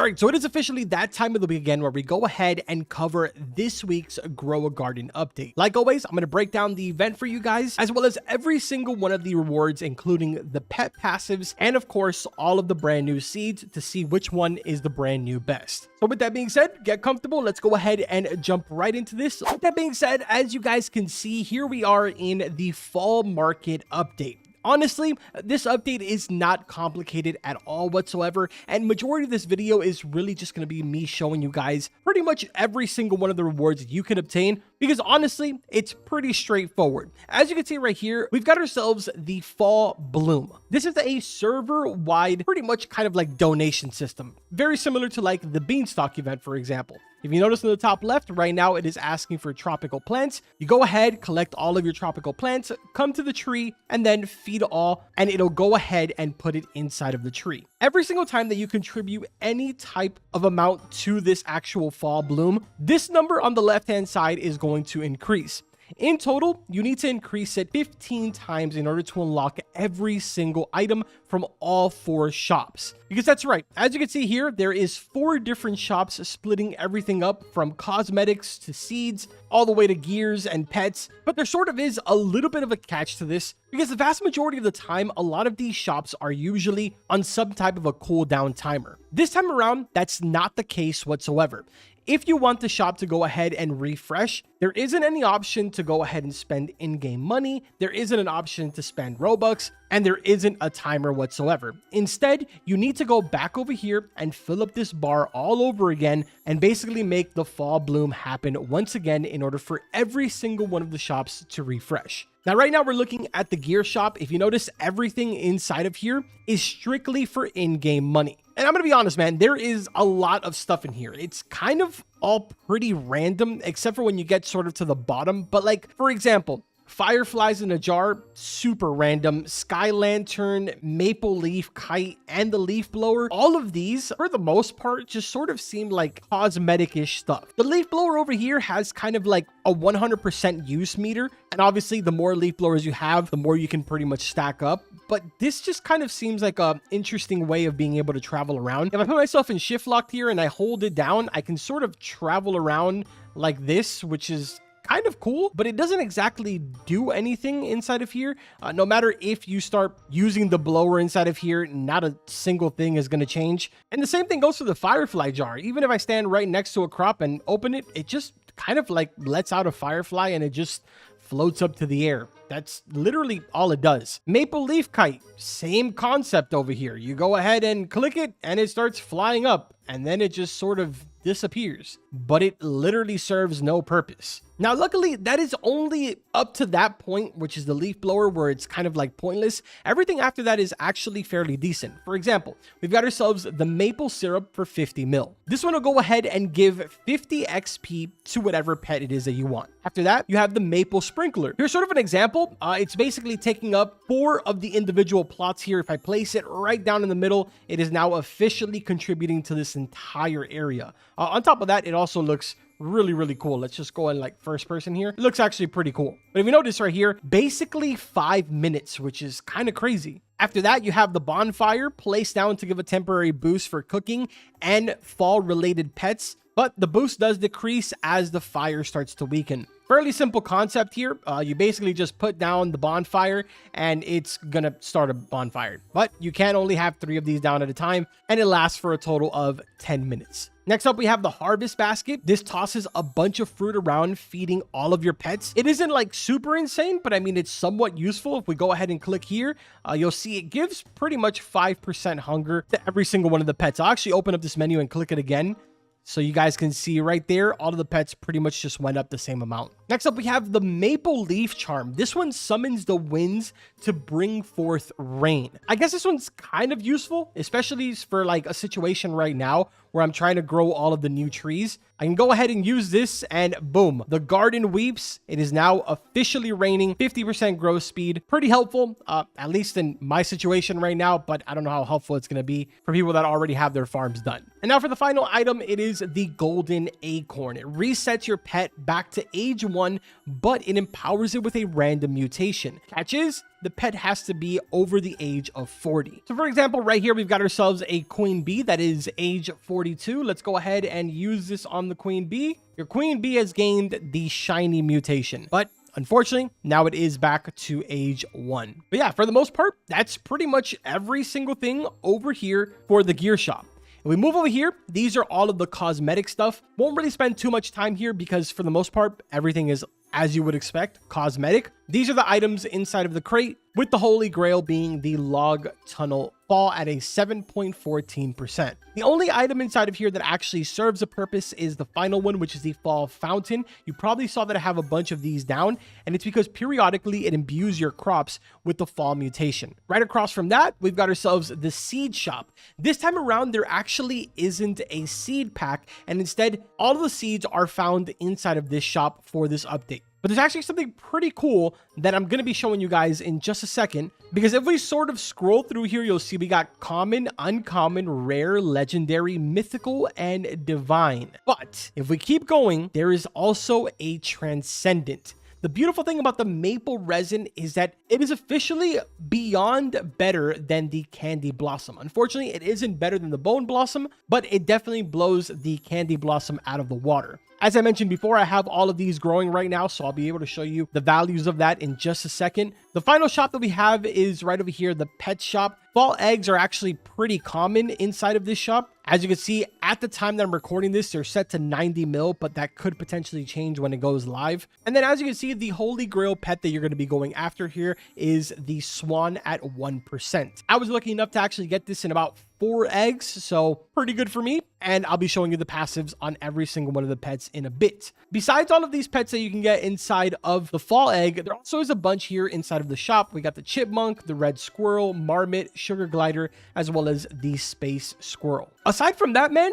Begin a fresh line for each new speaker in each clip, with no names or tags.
All right, so it is officially that time of the week again where we go ahead and cover this week's Grow a Garden update. Like always, I'm going to break down the event for you guys, as well as every single one of the rewards, including the pet passives, and of course, all of the brand new seeds to see which one is the brand new best. So with that being said, get comfortable. Let's go ahead and jump right into this. With that being said, as you guys can see, here we are in the fall market update. Honestly, this update is not complicated at all whatsoever, and majority of this video is really just going to be me showing you guys pretty much every single one of the rewards you can obtain, because honestly, it's pretty straightforward. As you can see right here, we've got ourselves the Fall Bloom. This is a server-wide, pretty much kind of like donation system, very similar to like the Beanstalk event, for example. If you notice in the top left, right now it is asking for tropical plants. You go ahead, collect all of your tropical plants, come to the tree, and then feed all, and it'll go ahead and put it inside of the tree. Every single time that you contribute any type of amount to this actual Fall Bloom, this number on the left-hand side is going to increase. In total, you need to increase it 15 times in order to unlock every single item from all 4 shops. Because that's right, as you can see here, there is 4 different shops splitting everything up from cosmetics to seeds, all the way to gears and pets. But there sort of is a little bit of a catch to this, because the vast majority of the time, a lot of these shops are usually on some type of a cooldown timer. This time around, that's not the case whatsoever. If you want the shop to go ahead and refresh, there isn't any option to go ahead and spend in-game money, there isn't an option to spend Robux, and there isn't a timer whatsoever. Instead, you need to go back over here and fill up this bar all over again and basically make the Fall Bloom happen once again in order for every single one of the shops to refresh. Now, right now we're looking at the gear shop. If you notice, everything inside of here is strictly for in-game money. And I'm going to be honest, man, there is a lot of stuff in here. It's kind of all pretty random, except for when you get sort of to the bottom. But like, for example, Fireflies in a jar, super random. Sky Lantern, Maple Leaf Kite, and the Leaf Blower. All of these, for the most part, just sort of seem like cosmetic-ish stuff. The Leaf Blower over here has kind of like a 100% use meter. And obviously, the more Leaf Blowers you have, the more you can pretty much stack up. But this just kind of seems like an interesting way of being able to travel around. If I put myself in shift locked here and I hold it down, I can sort of travel around like this, which is kind of cool, but it doesn't exactly do anything inside of here. No matter if you start using the blower inside of here, not a single thing is going to change. And the same thing goes for the Firefly jar. Even if I stand right next to a crop and open it, it just kind of like lets out a firefly and it just floats up to the air. That's literally all it does. Maple Leaf Kite, same concept over here. You go ahead and click it and it starts flying up and then it just sort of disappears, but it literally serves no purpose. Now, luckily, that is only up to that point, which is the Leaf Blower, where it's kind of like pointless. Everything after that is actually fairly decent. For example, we've got ourselves the Maple Syrup for 50 mil. This one will go ahead and give 50 XP to whatever pet it is that you want. After that, you have the Maple Sprinkler. Here's sort of an example. It's basically taking up 4 of the individual plots here. If I place it right down in the middle, it is now officially contributing to this entire area. On top of that, it also looks really cool. Let's just go in like first person here. It looks actually pretty cool. But if you notice right here, basically 5 minutes, which is kind of crazy. After that, you have the bonfire placed down to give a temporary boost for cooking and fall related pets. But the boost does decrease as the fire starts to weaken. Fairly simple concept here. You basically just put down the bonfire and it's gonna start a bonfire. But you can only have 3 of these down at a time and it lasts for a total of 10 minutes. Next up, we have the Harvest Basket. This tosses a bunch of fruit around, feeding all of your pets. It isn't like super insane, but I mean, it's somewhat useful. If we go ahead and click here, you'll see it gives pretty much 5% hunger to every single one of the pets. I'll actually open up this menu and click it again, so you guys can see right there, all of the pets pretty much just went up the same amount. Next up, we have the Maple Leaf Charm. This one summons the winds to bring forth rain. I guess this one's kind of useful, especially for like a situation right now where I'm trying to grow all of the new trees. I can go ahead and use this and boom, the garden weeps. It is now officially raining, 50% growth speed. Pretty helpful, at least in my situation right now, but I don't know how helpful it's gonna be for people that already have their farms done. And now for the final item, it is the Golden Acorn. It resets your pet back to age 1 1, but it empowers it with a random mutation. Catch is, the pet has to be over the age of 40. So for example, right here, we've got ourselves a queen bee that is age 42. Let's go ahead and use this on the queen bee. Your queen bee has gained the shiny mutation, but unfortunately, now it is back to age 1. But yeah, for the most part, that's pretty much every single thing over here for the gear shop. If we move over here, these are all of the cosmetic stuff. Won't really spend too much time here because for the most part, everything is, as you would expect, cosmetic. These are the items inside of the crate, with the holy grail being the log tunnel fall at a 7.14%. The only item inside of here that actually serves a purpose is the final one, which is the fall fountain. You probably saw that I have a bunch of these down, and it's because periodically it imbues your crops with the fall mutation. Right across from that, we've got ourselves the seed shop. This time around, there actually isn't a seed pack, and instead, all of the seeds are found inside of this shop for this update. But there's actually something pretty cool that I'm going to be showing you guys in just a second, because if we sort of scroll through here, you'll see we got common, uncommon, rare, legendary, mythical, and divine. But if we keep going, there is also a transcendent. The beautiful thing about the maple resin is that it is officially beyond better than the candy blossom. Unfortunately, it isn't better than the bone blossom, but it definitely blows the candy blossom out of the water. As I mentioned before, I have all of these growing right now, so I'll be able to show you the values of that in just a second. The final shop that we have is right over here, the pet shop. Fall eggs are actually pretty common inside of this shop. As you can see, at the time that I'm recording this, they're set to 90 mil, but that could potentially change when it goes live. And then as you can see, the holy grail pet that you're going to be going after here is the swan at 1%. I was lucky enough to actually get this in about 4 eggs, so pretty good for me. And I'll be showing you the passives on every single one of the pets in a bit. Besides all of these pets that you can get inside of the fall egg, there also is a bunch here inside of the shop. We got the chipmunk, the red squirrel, marmot, sugar glider, as well as the space squirrel. Aside from that, man,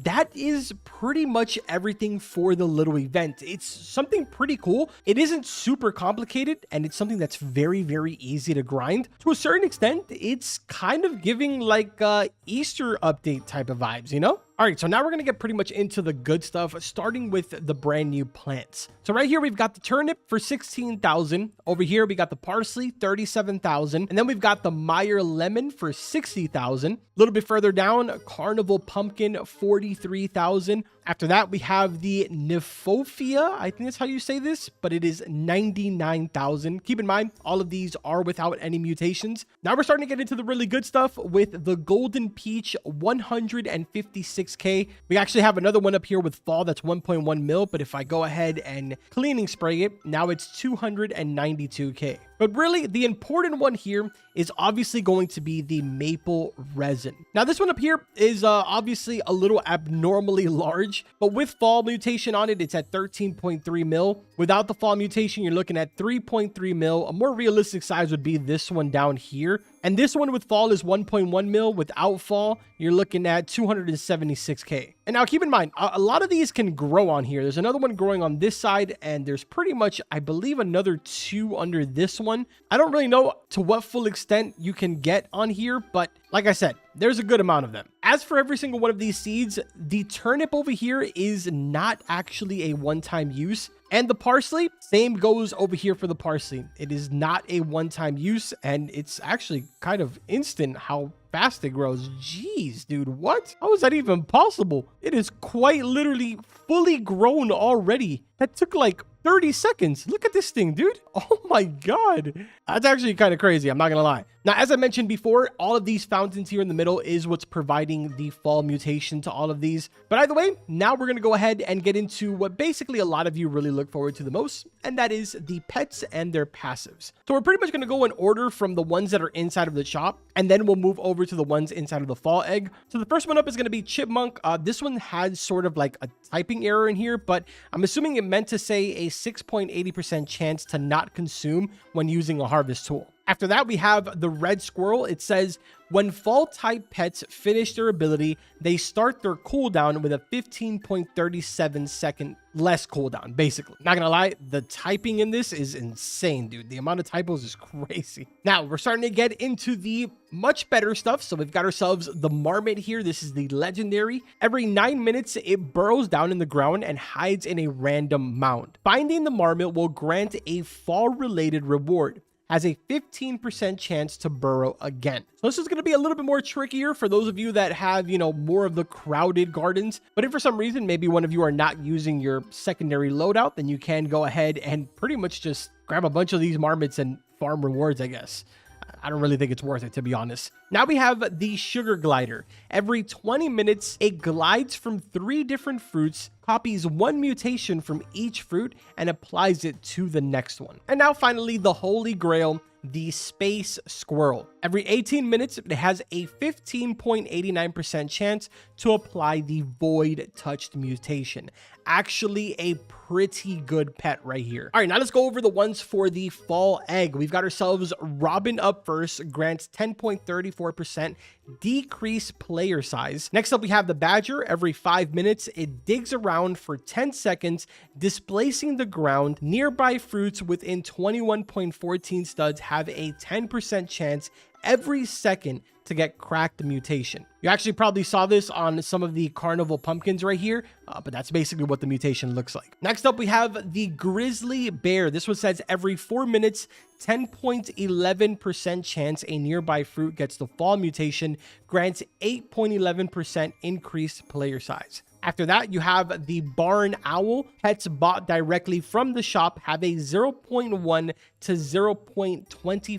that is pretty much everything for the little event. It's something pretty cool. It isn't super complicated, and it's something that's very, very easy to grind. To a certain extent, it's kind of giving like Easter update type of vibes, you know? All right, so now we're going to get pretty much into the good stuff, starting with the brand new plants. So right here, we've got the turnip for 16,000. Over here, we got the parsley, 37,000. And then we've got the Meyer lemon for 60,000. A little bit further down, carnival pumpkin, 43,000. After that, we have the Nymphofia. I think that's how you say this, but it is 99,000. Keep in mind, all of these are without any mutations. Now we're starting to get into the really good stuff with the golden peach, 156K. We actually have another one up here with fall that's 1.1 mil, but if I go ahead and cleaning spray it, now it's 292K. But really, the important one here is obviously going to be the maple resin. Now, this one up here is obviously a little abnormally large, but with fall mutation on it, it's at 13.3 mil. Without the fall mutation, you're looking at 3.3 mil. A more realistic size would be this one down here. And this one with fall is 1.1 mil. Without fall, you're looking at 276K. And now keep in mind, a lot of these can grow on here. There's another one growing on this side, and there's pretty much, I believe, another 2 under this one. I don't really know to what full extent you can get on here, but like I said, there's a good amount of them. As for every single one of these seeds, the turnip over here is not actually a one-time use. And the parsley, same goes over here for the parsley. It is not a one-time use, and it's actually kind of instant how fast it grows. Jeez, dude, what? How is that even possible? It is quite literally fully grown already. That took like 30 seconds. Look at this thing, dude. Oh my God. That's actually kind of crazy. I'm not going to lie. Now, as I mentioned before, all of these fountains here in the middle is what's providing the fall mutation to all of these. But either way, now we're going to go ahead and get into what basically a lot of you really look forward to the most, and that is the pets and their passives. So we're pretty much going to go in order from the ones that are inside of the shop, and then we'll move over to the ones inside of the fall egg. So the first one up is going to be chipmunk. This one has sort of like a typing error in here, but I'm assuming it meant to say a 6.80% chance to not consume when using a harvest tool. After that, we have the red squirrel. It says When fall type pets finish their ability, they start their cooldown with a 15.37 second less cooldown, basically. Not gonna lie, the typing in this is insane, dude. The amount of typos is crazy. Now, we're starting to get into the much better stuff. So we've got ourselves the Marmot here. This is the legendary. Every 9 minutes, it burrows down in the ground and hides in a random mound. Finding the Marmot will grant a fall-related reward. Has a 15% chance to burrow again. So this is going to be a little bit more trickier for those of you that have, more of the crowded gardens. But if for some reason, maybe one of you are not using your secondary loadout, then you can go ahead and pretty much just grab a bunch of these Marmots and farm rewards, I guess. I don't really think it's worth it, to be honest. Now we have the Sugar Glider. Every 20 minutes, it glides from 3 different fruits, copies 1 mutation from each fruit, and applies it to the next one. And now finally, the Holy Grail, the Space Squirrel. Every 18 minutes, it has a 15.89% chance to apply the Void Touched mutation. Actually a pretty good pet right here. All right, now let's go over the ones for the Fall Egg. We've got ourselves Robin up first, grants 10.34% decrease player size. Next up, we have the Badger. Every 5 minutes, it digs around for 10 seconds, displacing the ground. Nearby fruits within 21.14 studs have a 10% chance every second to get cracked mutation. You actually probably saw this on some of the carnival pumpkins right here, but that's basically what the mutation looks like. Next up, we have the Grizzly Bear. This one says every 4 minutes, 10.11% chance a nearby fruit gets the fall mutation, grants 8.11% increased player size. After that, you have the Barn Owl. Pets bought directly from the shop have a 0.1 to 0.25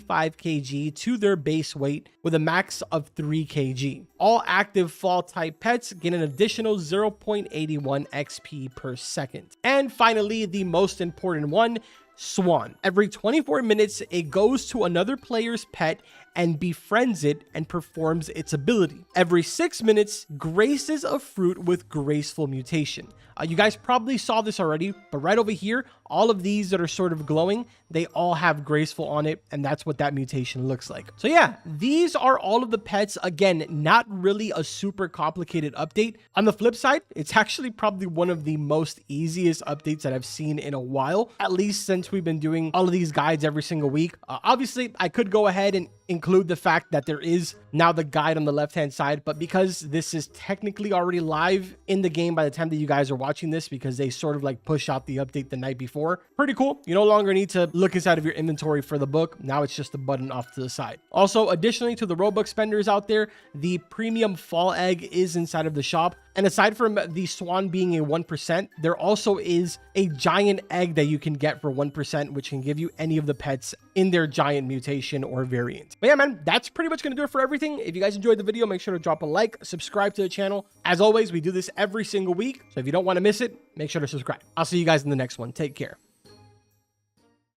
kg to their base weight with a max of 3 kg. All active fall type pets get an additional 0.81 XP per second. And finally, the most important one, Swan. Every 24 minutes, it goes to another player's pet and befriends it and performs its ability. Every 6 minutes, graces a fruit with graceful mutation. You guys probably saw this already, but right over here, all of these that are sort of glowing, they all have graceful on it, and that's what that mutation looks like. So yeah, these are all of the pets. Again, not really a super complicated update. On the flip side, it's actually probably one of the most easiest updates that I've seen in a while, at least since we've been doing all of these guides every single week. Obviously, I could go ahead and include the fact that there is now the guide on the left-hand side, but because this is technically already live in the game by the time that you guys are watching this, because they sort of like push out the update the night before, pretty cool. You no longer need to look inside of your inventory for the book. Now it's just a button off to the side. Also, additionally to the Robux spenders out there, the premium fall egg is inside of the shop. And aside from the Swan being a 1%, there also is a giant egg that you can get for 1%, which can give you any of the pets in their giant mutation or variant. But yeah, man, that's pretty much going to do it for everything. If you guys enjoyed the video, make sure to drop a like, subscribe to the channel. As always, we do this every single week. So if you don't want to miss it, make sure to subscribe. I'll see you guys in the next one. Take care.